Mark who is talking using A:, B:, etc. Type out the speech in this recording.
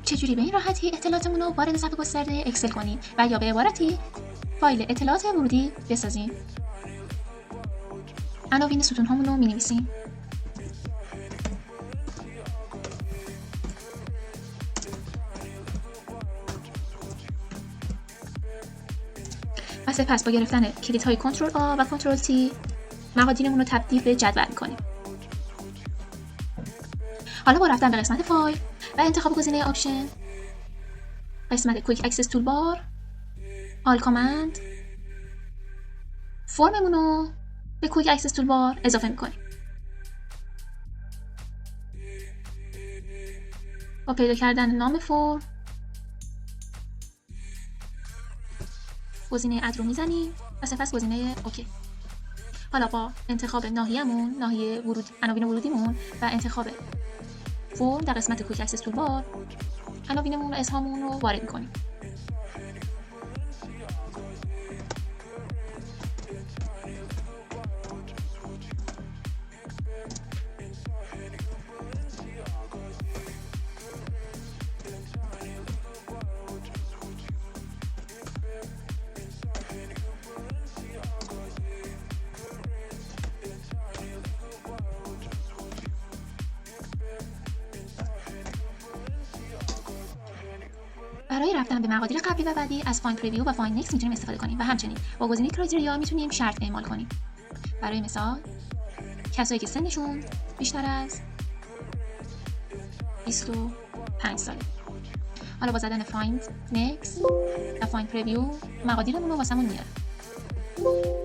A: چجوری به این راحتی اطلاعاتمون رو وارد صفحه گسترده اکسل کنیم و یا به عبارتی فایل اطلاعات ورودی بسازیم. عناوین ستون هامون رو می‌نویسیم. و سپس با گرفتن کلیدهای کنترل آ و کنترل تی مقادیرمون رو تبدیل به جدول می‌کنیم. حالا با رفتن به قسمت فایل و انتخاب گزینه آپشن، قسمت کویک اکسس تولبار، آل کامند، فرممون رو به کویک اکسس تولبار اضافه می‌کنیم. با پیدا کردن نام فرم گزینه اد رو میزنیم و سپس گزینه اوکی. حالا با انتخاب ناحیه‌مون، ناحیه ورود، عناوین ورودیمون و انتخاب فرم در قسمت کویک اکسس تولبار عناوینمون و اسممون رو وارد می‌کنیم. برای رفتن به مقادیر قبلی و بعدی از فایند پریویو و فایند نکست میتونیم استفاده کنیم و همچنین با گزینه کرایتریا میتونیم شرط اعمال کنیم. برای مثال کسایی که سنشون بیشتر از 25 ساله. حالا با زدن فایند نکست و فایند پریویو مقادیرمون رو واسمون میاره.